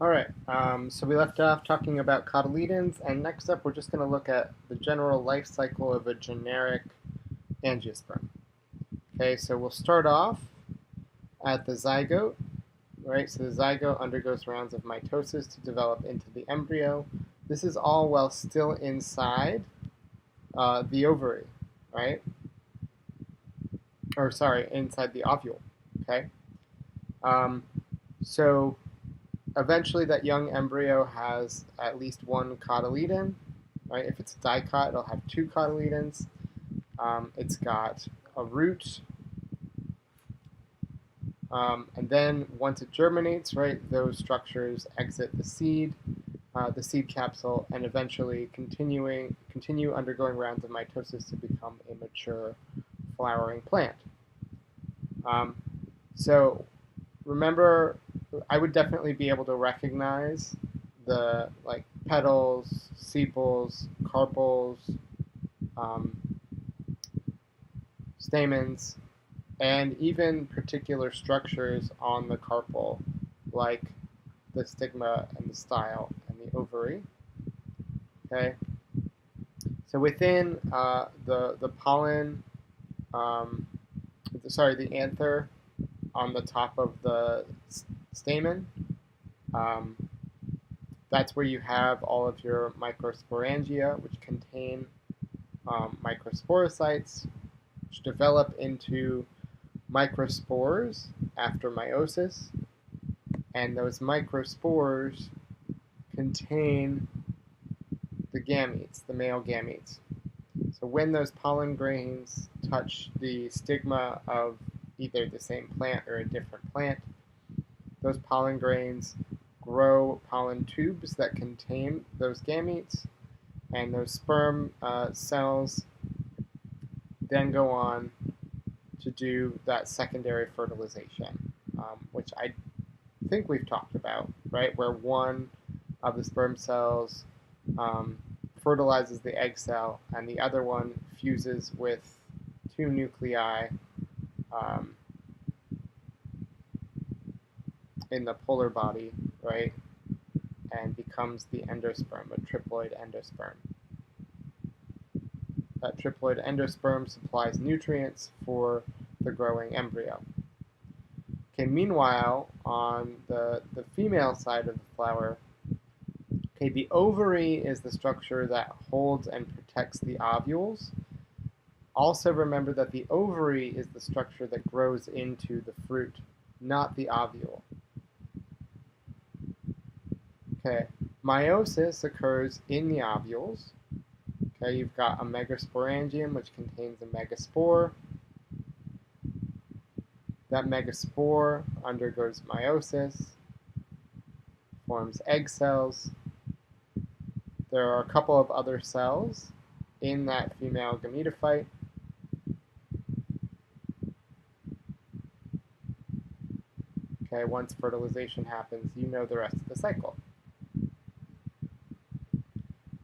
All right, so we left off talking about cotyledons, and next up we're just going to look at the general life cycle of a generic angiosperm. Okay, so we'll start off at the zygote, right? So the zygote undergoes rounds of mitosis to develop into the embryo. This is all while still inside the ovary, right? Or sorry, inside the ovule, okay? Um, so eventually that young embryo has at least one cotyledon, right? If it's a dicot, it'll have two cotyledons. It's got a root, and then once it germinates, right, those structures exit the seed capsule, and eventually continue undergoing rounds of mitosis to become a mature flowering plant. Um, so remember, I would definitely be able to recognize the like petals, sepals, carpels, um, stamens, and even particular structures on the carpel, like the stigma and the style and the ovary. Okay, so within the pollen, um, the anther on the top of the stamen, um, that's where you have all of your microsporangia, which contain microsporocytes, which develop into microspores after meiosis, and those microspores contain the gametes, the male gametes. So when those pollen grains touch the stigma of either the same plant or a different plant, those pollen grains grow pollen tubes that contain those gametes, and those sperm cells then go on to do that secondary fertilization, which I think we've talked about, right? Where one of the sperm cells um, fertilizes the egg cell, and the other one fuses with two nuclei um, in the polar body, right? And becomes the endosperm, a triploid endosperm. That triploid endosperm supplies nutrients for the growing embryo. Okay, meanwhile, on the female side of the flower, okay, the ovary is the structure that holds and protects the ovules. Also remember that the ovary is the structure that grows into the fruit, not the ovule. Okay, meiosis occurs in the ovules. Okay, you've got a megasporangium, which contains a megaspore. That megaspore undergoes meiosis, forms egg cells. There are a couple of other cells in that female gametophyte. Okay, once fertilization happens, you know the rest of the cycle.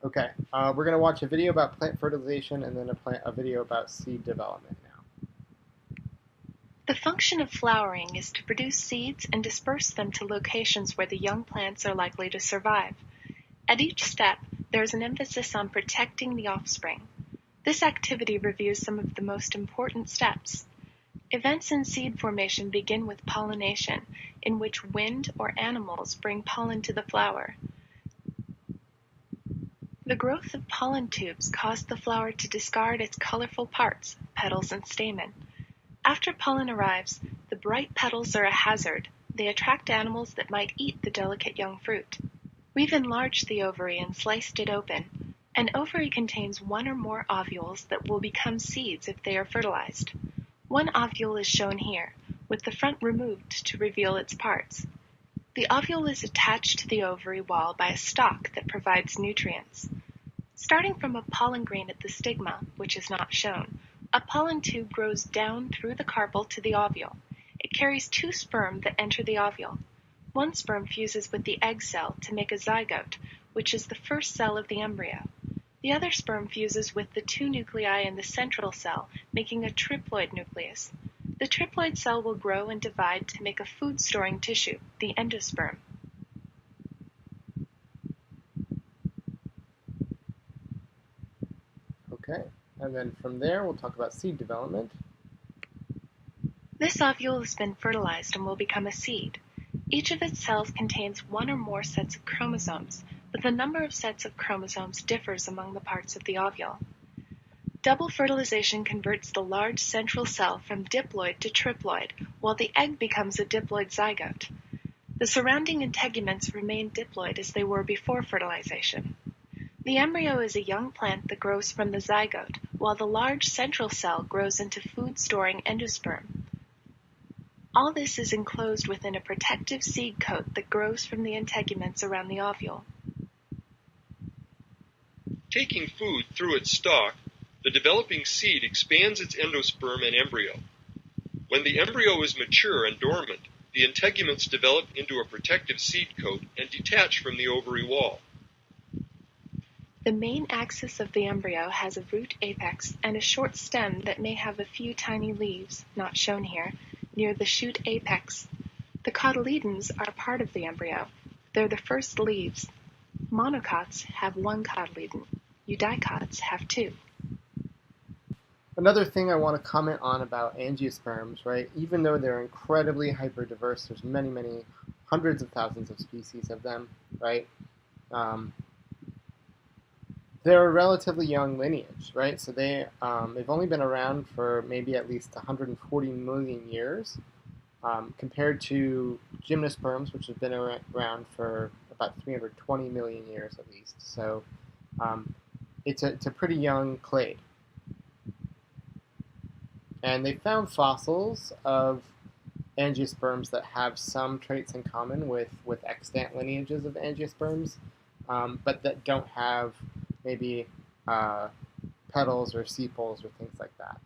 Okay, we're going to watch a video about plant fertilization and then a video about seed development now. The function of flowering is to produce seeds and disperse them to locations where the young plants are likely to survive. At each step, there is an emphasis on protecting the offspring. This activity reviews some of the most important steps. Events in seed formation begin with pollination, in which wind or animals bring pollen to the flower. The growth of pollen tubes caused the flower to discard its colorful parts, petals and stamen. After pollen arrives, the bright petals are a hazard. They attract animals that might eat the delicate young fruit. We've enlarged the ovary and sliced it open. An ovary contains one or more ovules that will become seeds if they are fertilized. One ovule is shown here, with the front removed to reveal its parts. The ovule is attached to the ovary wall by a stalk that provides nutrients. Starting from a pollen grain at the stigma, which is not shown, a pollen tube grows down through the carpel to the ovule. It carries two sperm that enter the ovule. One sperm fuses with the egg cell to make a zygote, which is the first cell of the embryo. The other sperm fuses with the two nuclei in the central cell, making a triploid nucleus. The triploid cell will grow and divide to make a food-storing tissue, the endosperm. And then from there, we'll talk about seed development. This ovule has been fertilized and will become a seed. Each of its cells contains one or more sets of chromosomes, but the number of sets of chromosomes differs among the parts of the ovule. Double fertilization converts the large central cell from diploid to triploid, while the egg becomes a diploid zygote. The surrounding integuments remain diploid as they were before fertilization. The embryo is a young plant that grows from the zygote, while the large central cell grows into food-storing endosperm. All this is enclosed within a protective seed coat that grows from the integuments around the ovule. Taking food through its stalk, the developing seed expands its endosperm and embryo. When the embryo is mature and dormant, the integuments develop into a protective seed coat and detach from the ovary wall. The main axis of the embryo has a root apex and a short stem that may have a few tiny leaves, not shown here, near the shoot apex. The cotyledons are part of the embryo. They're the first leaves. Monocots have one cotyledon. Eudicots have two. Another thing I want to comment on about angiosperms, right? Even though they're incredibly hyperdiverse, there's many hundreds of thousands of species of them, right? They're a relatively young lineage, right? So they've only been around for maybe at least 140 million years, compared to gymnosperms, which have been around for about 320 million years at least. So it's a pretty young clade. And they found fossils of angiosperms that have some traits in common with extant lineages of angiosperms, but that don't have maybe petals or sepals or things like that.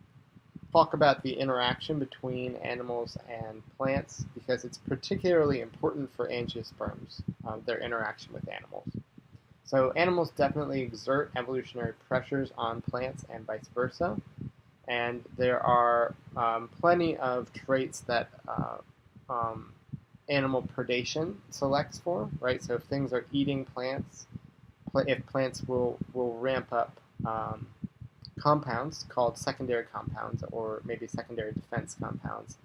Talk about the interaction between animals and plants because it's particularly important for angiosperms, their interaction with animals. So animals definitely exert evolutionary pressures on plants and vice versa. And there are plenty of traits that animal predation selects for, right? So if things are eating plants, if plants will ramp up compounds called secondary compounds or maybe secondary defense compounds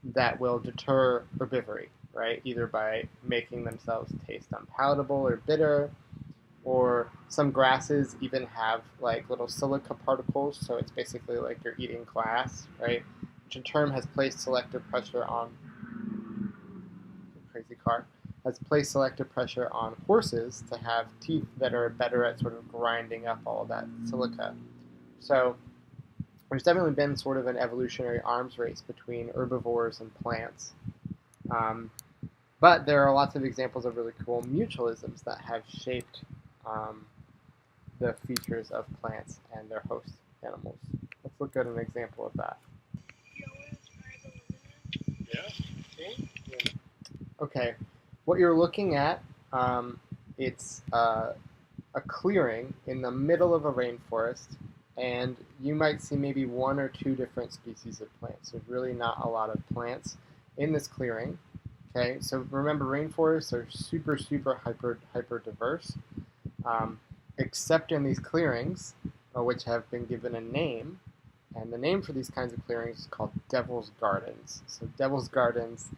that will deter herbivory, right? Either by making themselves taste unpalatable or bitter, or some grasses even have like little silica particles, so it's basically like you're eating glass, right? Which in turn has placed selective pressure on horses to have teeth that are better at sort of grinding up all that silica. So there's definitely been sort of an evolutionary arms race between herbivores and plants. But there are lots of examples of really cool mutualisms that have shaped the features of plants and their host animals. Let's look at an example of that. Okay, what you're looking at, it's a clearing in the middle of a rainforest, and you might see maybe one or two different species of plants. There's really not a lot of plants in this clearing. Okay, so remember, rainforests are super hyper diverse, except in these clearings, which have been given a name. And the name for these kinds of clearings is called Devil's Gardens. So Devil's Gardens,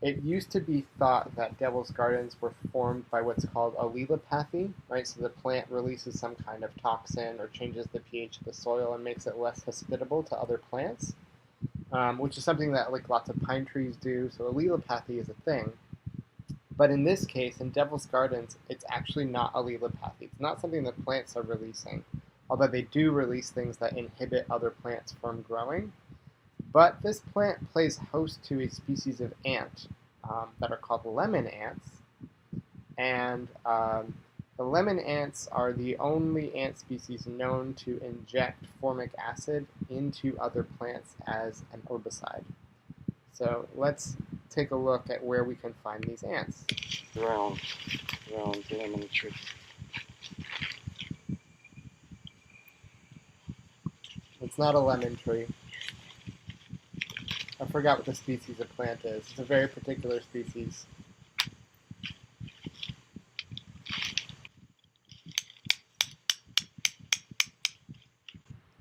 it used to be thought that Devil's Gardens were formed by what's called allelopathy, right? So the plant releases some kind of toxin or changes the pH of the soil and makes it less hospitable to other plants, which is something that like lots of pine trees do. So allelopathy is a thing. But in this case, in Devil's Gardens, it's actually not allelopathy. It's not something that plants are releasing, although they do release things that inhibit other plants from growing. But this plant plays host to a species of ant that are called lemon ants. And the lemon ants are the only ant species known to inject formic acid into other plants as an herbicide. So let's take a look at where we can find these ants. Around the lemon tree. It's not a lemon tree. I forgot what the species of plant is. It's a very particular species.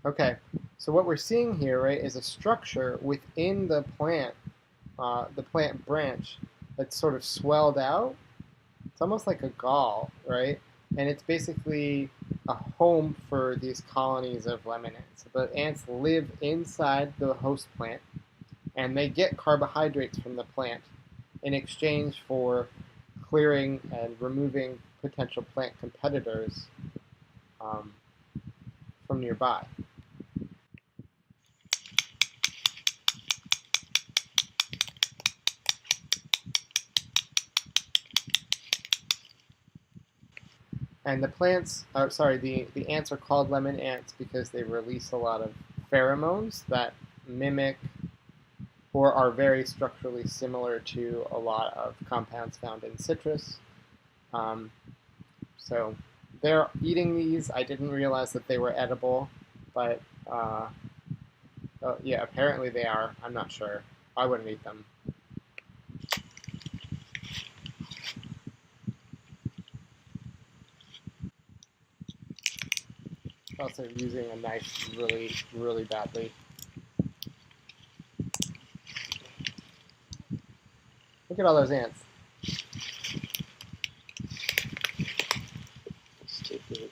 Okay, so what we're seeing here, right, is a structure within the plant branch that's sort of swelled out. It's almost like a gall, right? And it's basically a home for these colonies of lemon ants. The ants live inside the host plant, and they get carbohydrates from the plant in exchange for clearing and removing potential plant competitors um, from nearby. And the ants are called lemon ants because they release a lot of pheromones that mimic or are very structurally similar to a lot of compounds found in citrus. Um, so they're eating these. I didn't realize that they were edible, but yeah, apparently they are. I'm not sure. I wouldn't eat them. Also using a knife really, really badly. Look at all those ants. Stupid.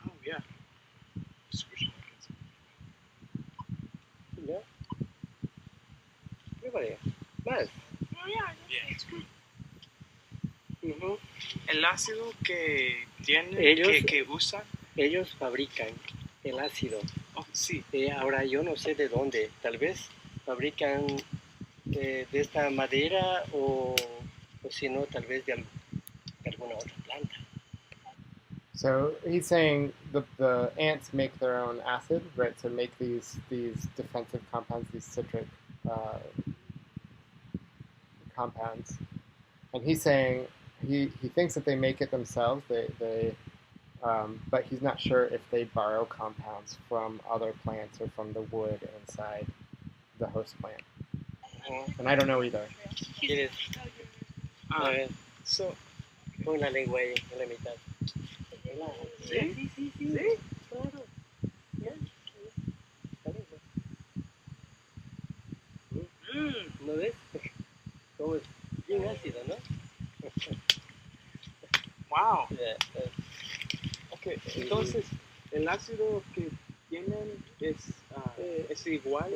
Oh yeah. Yeah. Everybody. Más. Oh yeah, it's good. Ujú. El ácido que tienen, Ellos- que usan. Ellos fabrican el ácido. Oh, sí. Ahora yo no sé de dónde. Tal vez fabrican de esta madera o si no, tal vez de alguna otra planta. So he's saying the ants make their own acid, right? To make these defensive compounds, these citric compounds, and he's saying he thinks that they make it themselves. But he's not sure if they borrow compounds from other plants or from the wood inside the host plant. And I don't know either. ¿Quieres? A Ah, ver, so, pon la lengua ahí en la mitad. ¿sí? Sí, claro. Ya. La lengua. ¿No ves? Como es bien ácido, ¿no? Wow. Ya, Okay, entonces, el ácido que tienen es igual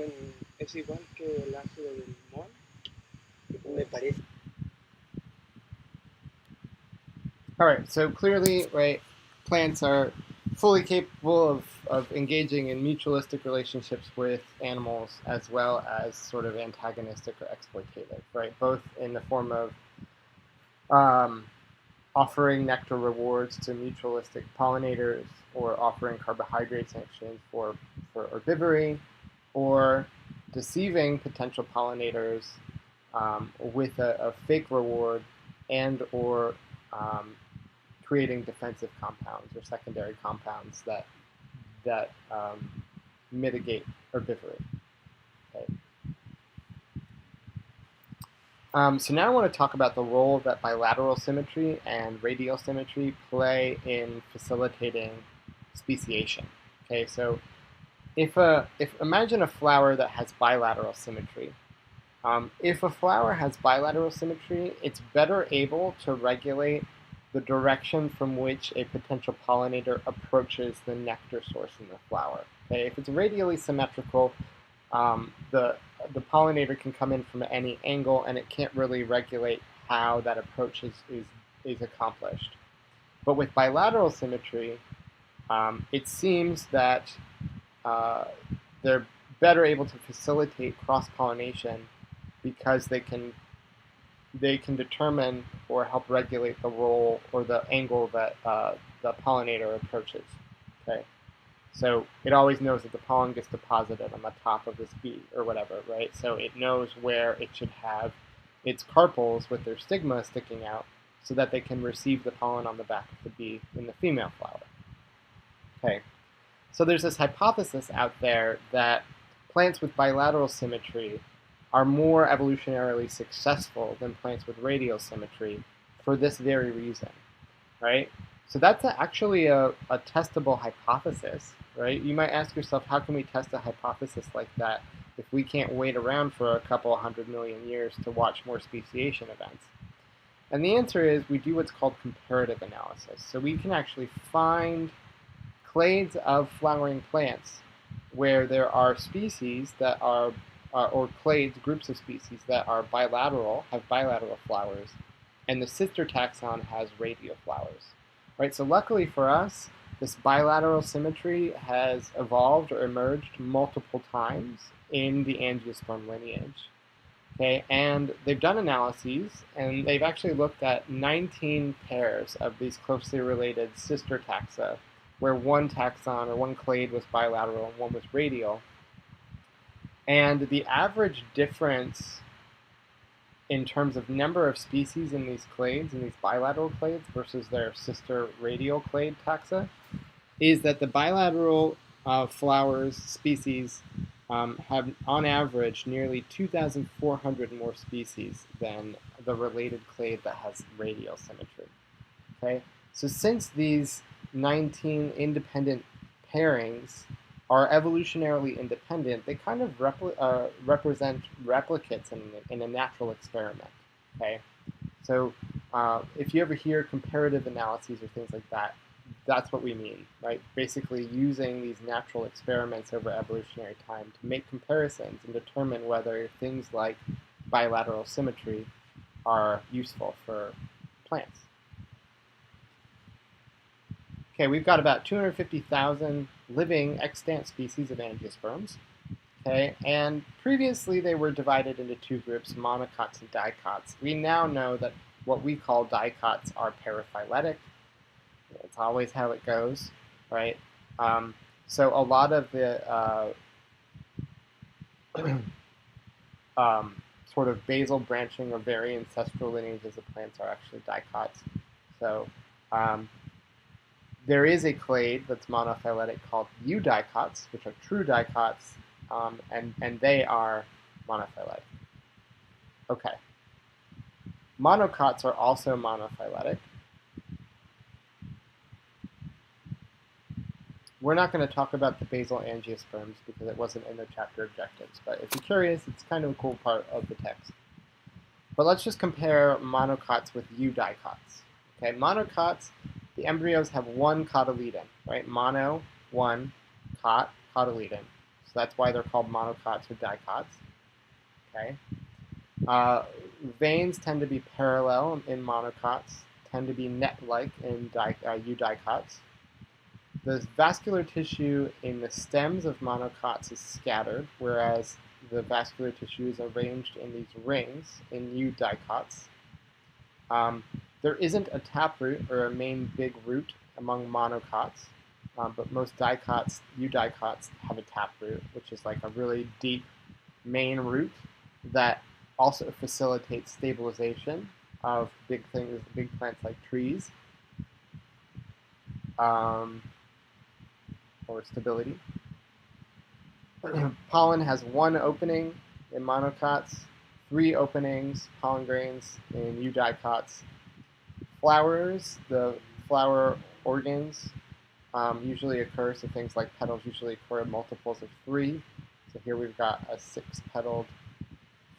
que el ácido del limón. me parece. All right, so clearly, right, plants are fully capable of engaging in mutualistic relationships with animals as well as sort of antagonistic or exploitative, right? Both in the form of offering nectar rewards to mutualistic pollinators or offering carbohydrates in exchange for herbivory or deceiving potential pollinators with a fake reward and or creating defensive compounds or secondary compounds that mitigate herbivory. Okay. So now I want to talk about the role that bilateral symmetry and radial symmetry play in facilitating speciation. Okay, so if imagine a flower that has bilateral symmetry. If a flower has bilateral symmetry, it's better able to regulate the direction from which a potential pollinator approaches the nectar source in the flower. Okay, if it's radially symmetrical, the pollinator can come in from any angle, and it can't really regulate how that approach is accomplished. But with bilateral symmetry, it seems that they're better able to facilitate cross-pollination because they can determine or help regulate the role or the angle that the pollinator approaches. Okay, so it always knows that the pollen gets deposited on the top of this bee or whatever, right? So it knows where it should have its carpels with their stigma sticking out so that they can receive the pollen on the back of the bee in the female flower. Okay, so there's this hypothesis out there that plants with bilateral symmetry are more evolutionarily successful than plants with radial symmetry for this very reason, right? So that's actually a testable hypothesis, right? You might ask yourself, how can we test a hypothesis like that if we can't wait around for a couple 100 million years to watch more speciation events? And the answer is we do what's called comparative analysis. So we can actually find clades of flowering plants where there are species that are, or clades, groups of species that are bilateral, have bilateral flowers, and the sister taxon has radial flowers. Right? So luckily for us, this bilateral symmetry has evolved or emerged multiple times in the Angiosperm lineage. Okay, and they've done analyses, and they've actually looked at 19 pairs of these closely related sister taxa, where one taxon or one clade was bilateral and one was radial. And the average difference in terms of number of species in these clades, in these bilateral clades, versus their sister radial clade taxa, is that the bilateral flowers species have, on average, nearly 2,400 more species than the related clade that has radial symmetry. Okay, so since these 19 independent pairings are evolutionarily independent, they kind of represent replicates in a natural experiment. Okay, so if you ever hear comparative analyses or things like that, that's what we mean, right? Basically using these natural experiments over evolutionary time to make comparisons and determine whether things like bilateral symmetry are useful for plants. Okay, we've got about 250,000 living extant species of angiosperms. Okay, and previously they were divided into two groups, monocots and dicots. We now know that what we call dicots are paraphyletic. It's always how it goes, right? So a lot of the sort of basal branching or very ancestral lineages of plants are actually dicots. So there is a clade that's monophyletic called eudicots, which are true dicots, and they are monophyletic. Okay. Monocots are also monophyletic. We're not going to talk about the basal angiosperms because it wasn't in the chapter objectives, but if you're curious, it's kind of a cool part of the text. But let's just compare monocots with eudicots. Okay, monocots, the embryos have one cotyledon, right? Mono, one, cot, cotyledon. So that's why they're called monocots or dicots. Okay. Veins tend to be parallel in monocots, tend to be net-like in eudicots. The vascular tissue in the stems of monocots is scattered, whereas the vascular tissue is arranged in these rings in eudicots. There isn't a taproot or a main big root among monocots, but most dicots, eudicots, have a taproot, which is like a really deep main root that also facilitates stabilization of big things, big plants like trees. Or stability. Pollen has one opening in monocots, 3 openings, pollen grains in eudicots. Flowers, the flower organs usually occur, so things like petals usually occur in multiples of 3. So here we've got a 6-petaled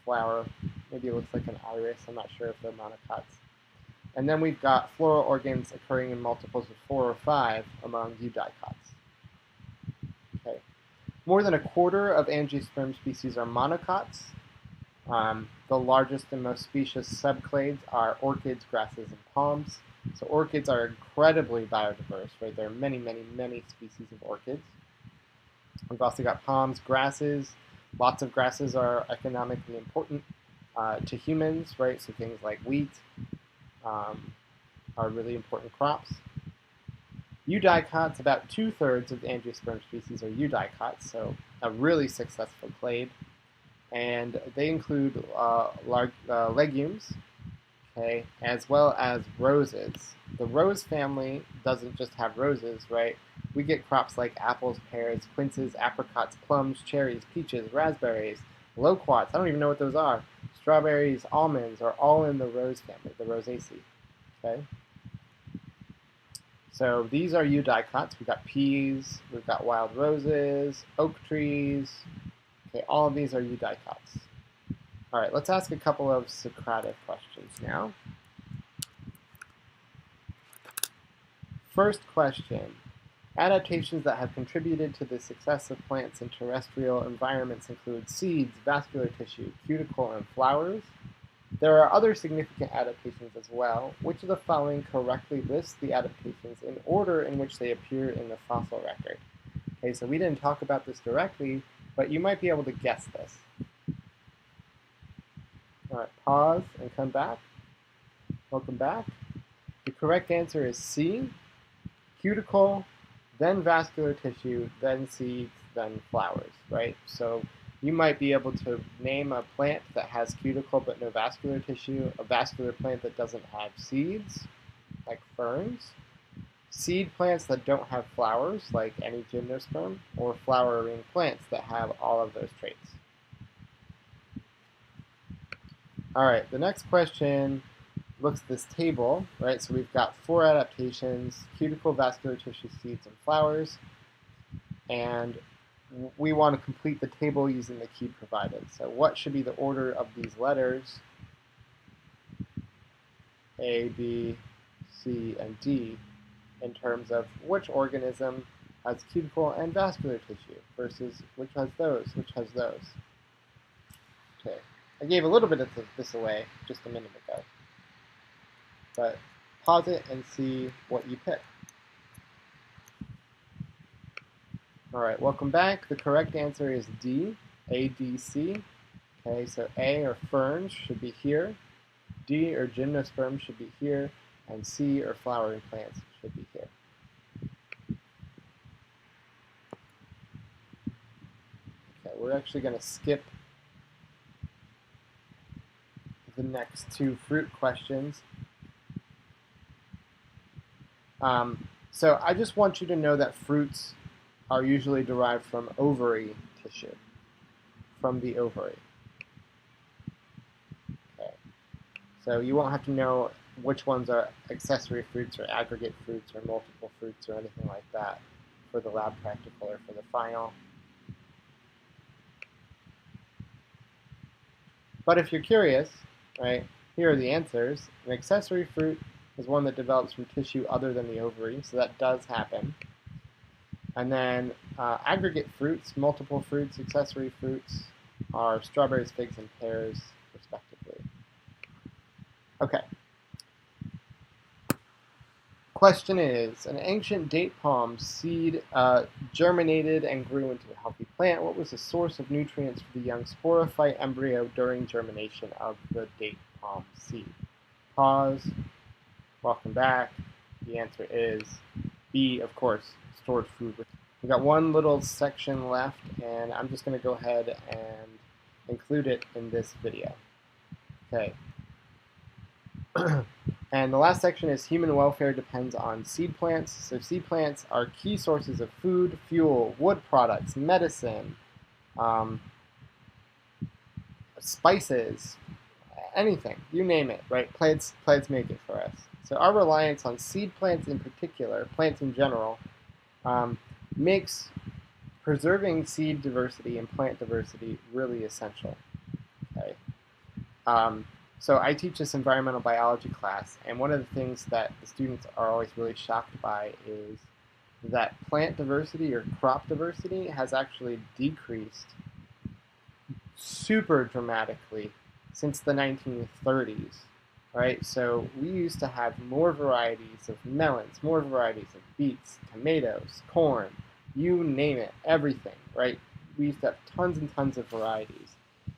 flower. Maybe it looks like an iris, I'm not sure if they're monocots. And then we've got floral organs occurring in multiples of 4 or 5 among eudicots. Okay. More than a quarter of angiosperm species are monocots. The largest and most specious subclades are orchids, grasses, and palms. So orchids are incredibly biodiverse, right? There are many, many, many species of orchids. We've also got palms, grasses. Lots of grasses are economically important to humans, right? So things like wheat are really important crops. Eudicots, about 2/3 of the angiosperm species are eudicots, so a really successful clade. And they include legumes, okay, as well as roses. The rose family doesn't just have roses, right? We get crops like apples, pears, quinces, apricots, plums, cherries, peaches, raspberries, Loquats, I don't even know what those are. Strawberries, almonds are all in the rose family, the Rosaceae. Okay? So these are eudicots. We've got peas, we've got wild roses, oak trees. Okay, all of these are eudicots. All right, let's ask a couple of Socratic questions now. First question. Adaptations that have contributed to the success of plants in terrestrial environments include seeds, vascular tissue, cuticle, and flowers. There are other significant adaptations as well. Which of the following correctly lists the adaptations in order in which they appear in the fossil record? Okay, so we didn't talk about this directly, but you might be able to guess this. All right, pause and come back. Welcome back. The correct answer is C, cuticle, then vascular tissue, then seeds, then flowers, right? So you might be able to name a plant that has cuticle but no vascular tissue, a vascular plant that doesn't have seeds, like ferns, seed plants that don't have flowers, like any gymnosperm, or flowering plants that have all of those traits. All right, the next question looks at this table, right? So we've got 4 adaptations: cuticle, vascular tissue, seeds, and flowers. And we want to complete the table using the key provided. So what should be the order of these letters? A, B, C, and D, in terms of which organism has cuticle and vascular tissue versus which has those, which has those. Okay, I gave a little bit of this away just a minute ago. But pause it and see what you pick. All right, welcome back. The correct answer is D, A, D, C. Okay, so A, or ferns, should be here. D, or gymnosperm, should be here. And C, or flowering plants, should be here. Okay, we're actually going to skip the next 2 fruit questions. So I just want you to know that fruits are usually derived from ovary tissue, from the ovary. Okay. So you won't have to know which ones are accessory fruits or aggregate fruits or multiple fruits or anything like that for the lab practical or for the final. But if you're curious, right, here are the answers. An accessory fruit is one that develops from tissue other than the ovary, so that does happen. And then aggregate fruits, multiple fruits, accessory fruits are strawberries, figs, and pears, respectively. Okay. Question is, an ancient date palm seed germinated and grew into a healthy plant. What was the source of nutrients for the young sporophyte embryo during germination of the date palm seed? Pause. Welcome back. The answer is B, of course, stored food. We've got one little section left, and I'm just going to go ahead and include it in this video. Okay. And the last section is human welfare depends on seed plants. So seed plants are key sources of food, fuel, wood products, medicine, spices, anything, you name it, right? Plants make it for us. So our reliance on seed plants in particular, plants in general, makes preserving seed diversity and plant diversity really essential. Okay. So I teach this environmental biology class, and one of the things that the students are always really shocked by is that plant diversity or crop diversity has actually decreased super dramatically since the 1930s, right? So we used to have more varieties of melons, more varieties of beets, tomatoes, corn, you name it, everything, right? We used to have tons and tons of varieties.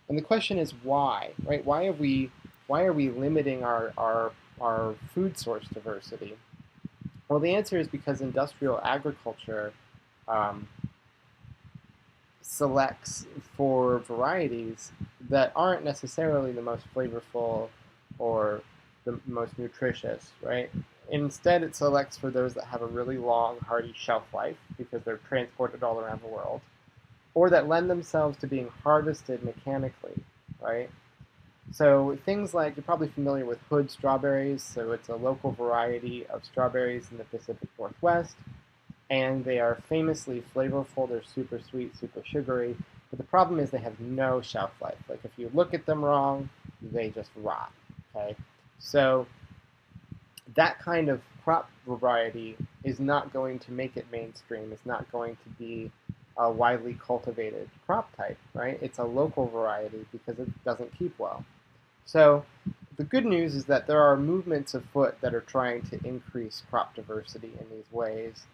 And the question is why, right? Why are we limiting our food source diversity? Well, the answer is because industrial agriculture selects for varieties that aren't necessarily the most flavorful or the most nutritious, right? Instead, it selects for those that have a really long, hardy shelf life because they're transported all around the world. or that lend themselves to being harvested mechanically, right? So things like, you're probably familiar with hood strawberries, so it's a local variety of strawberries in the Pacific Northwest, and they are famously flavorful. They're super sweet, super sugary, but the problem is they have no shelf life. Like if you look at them wrong, they just rot, okay? So that kind of crop variety is not going to make it mainstream. It's not going to be a widely cultivated crop type, right? It's a local variety because it doesn't keep well. So the good news is that there are movements afoot that are trying to increase crop diversity in these ways.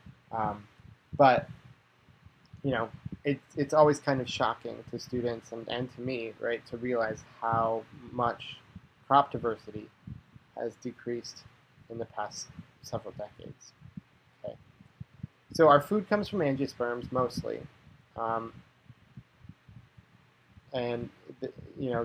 But, you know, it's always kind of shocking to students and to me, right, to realize how much crop diversity has decreased in the past several decades. Okay. So our food comes from angiosperms mostly. And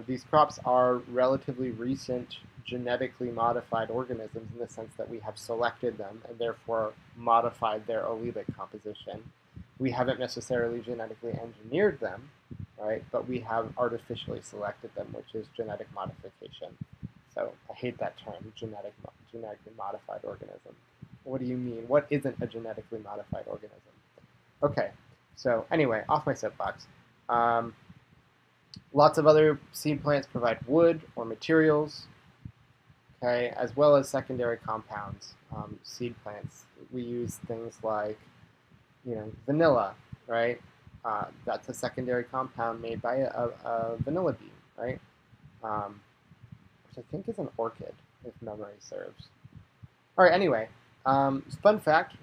these crops are relatively recent genetically modified organisms in the sense that we have selected them and therefore modified their allelic composition. We haven't necessarily genetically engineered them, right? But we have artificially selected them, which is genetic modification. So I hate that term, genetically modified organism. What do you mean? What isn't a genetically modified organism? Okay, so anyway, off my soapbox. Lots of other seed plants provide wood or materials, okay, as well as secondary compounds. Seed plants, we use things like, vanilla, right? That's a secondary compound made by a vanilla bean, right? Which I think is an orchid, if memory serves. All right, anyway, fun fact,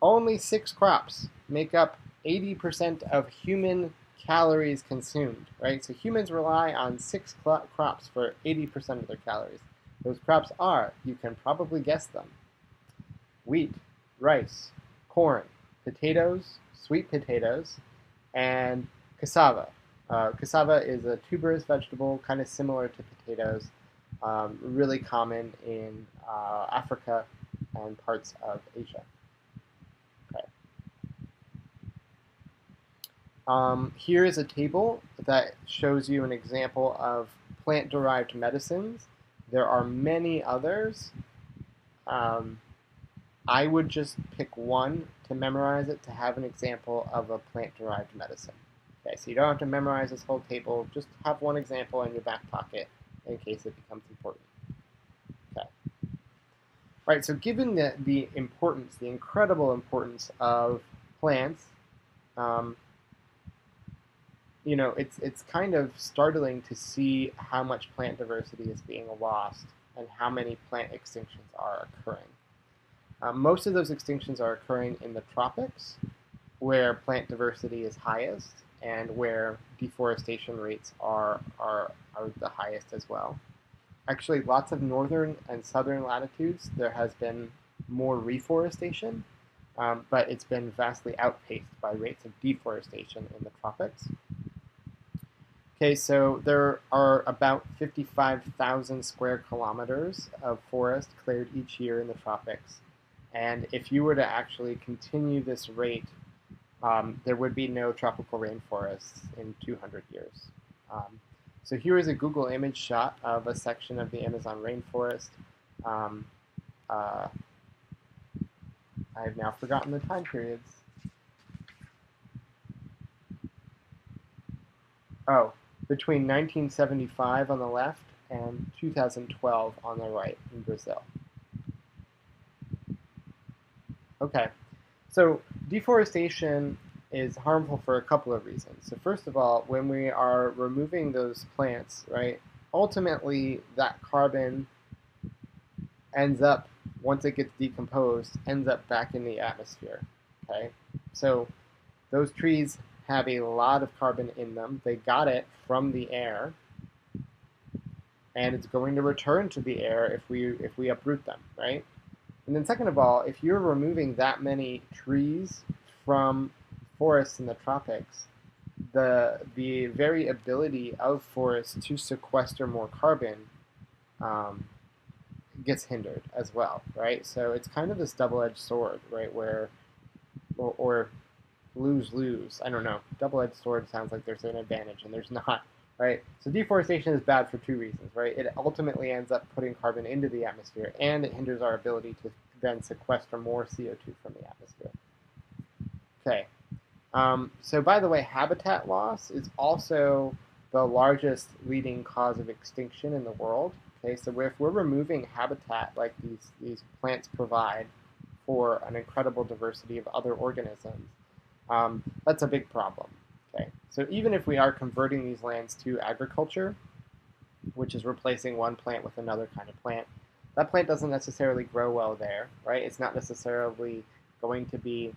only 6 crops make up 80% of human calories consumed, right? So humans rely on 6 crops for 80% of their calories. Those crops are, you can probably guess them, wheat, rice, corn, potatoes, sweet potatoes, and cassava. Cassava is a tuberous vegetable, kind of similar to potatoes, really common in Africa and parts of Asia. Here is a table that shows you an example of plant-derived medicines. There are many others. I would just pick one to memorize it to have an example of a plant-derived medicine. Okay, so you don't have to memorize this whole table. Just have one example in your back pocket in case it becomes important. Okay. All right, so given the importance, the incredible importance of plants, it's kind of startling to see how much plant diversity is being lost and how many plant extinctions are occurring. Most of those extinctions are occurring in the tropics, where plant diversity is highest and where deforestation rates are the highest as well. Actually, lots of northern and southern latitudes, there has been more reforestation, but it's been vastly outpaced by rates of deforestation in the tropics. Okay, so there are about 55,000 square kilometers of forest cleared each year in the tropics. And if you were to actually continue this rate, there would be no tropical rainforests in 200 years. So here is a Google image shot of a section of the Amazon rainforest. I have now forgotten the time periods. Oh, between 1975 on the left and 2012 on the right in Brazil. Okay, so deforestation is harmful for a couple of reasons. So first of all, when we are removing those plants, right, ultimately that carbon ends up, once it gets decomposed, ends up back in the atmosphere, okay? So those trees have a lot of carbon in them. They got it from the air, and it's going to return to the air if we uproot them, right? And then second of all, if you're removing that many trees from forests in the tropics, the very ability of forests to sequester more carbon gets hindered as well, right? So it's kind of this double-edged sword, right? Or lose-lose. I don't know. Double-edged sword sounds like there's an advantage, and there's not, right? So deforestation is bad for two reasons, right? It ultimately ends up putting carbon into the atmosphere, and it hinders our ability to then sequester more CO2 from the atmosphere. Okay. So by the way, habitat loss is also the largest leading cause of extinction in the world. Okay, so if we're removing habitat like these plants provide for an incredible diversity of other organisms, that's a big problem. Okay, so even if we are converting these lands to agriculture, which is replacing one plant with another kind of plant, that plant doesn't necessarily grow well there, right? It's not necessarily going to be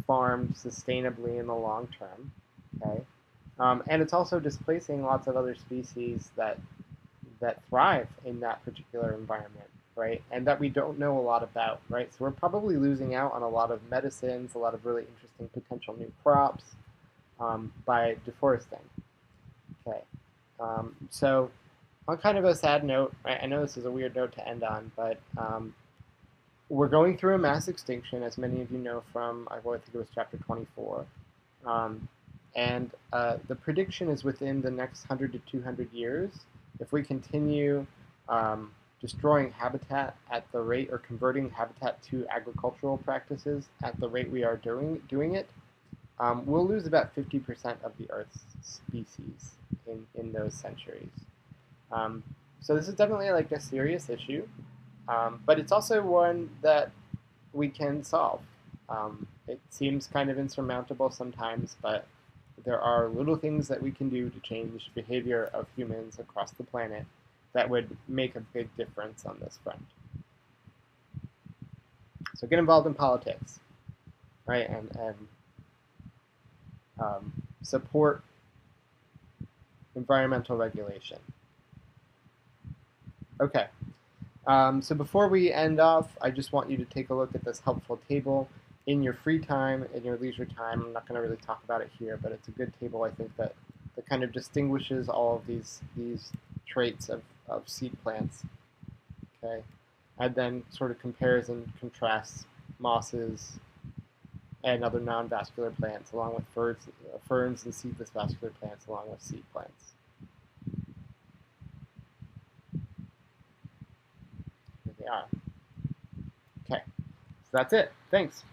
farmed sustainably in the long term. Okay, and it's also displacing lots of other species that thrive in that particular environment, right? And that we don't know a lot about, right? So we're probably losing out on a lot of medicines, a lot of really interesting potential new crops by deforesting. Okay, so on kind of a sad note, right? I know this is a weird note to end on, but we're going through a mass extinction, as many of you know from, I think it was chapter 24. And the prediction is within the next 100 to 200 years, if we continue destroying habitat at the rate, or converting habitat to agricultural practices at the rate we are doing it, we'll lose about 50% of the Earth's species in those centuries. So this is definitely like a serious issue, but it's also one that we can solve. It seems kind of insurmountable sometimes, but there are little things that we can do to change behavior of humans across the planet that would make a big difference on this front. So get involved in politics, right, and support environmental regulation. Okay, so before we end off, I just want you to take a look at this helpful table in your free time, in your leisure time. I'm not going to really talk about it here, but it's a good table, I think, that kind of distinguishes all of these traits of seed plants. Okay, and then sort of compares and contrasts mosses and other non-vascular plants, along with ferns and seedless vascular plants, along with seed plants. Here they are. Okay, so that's it. Thanks.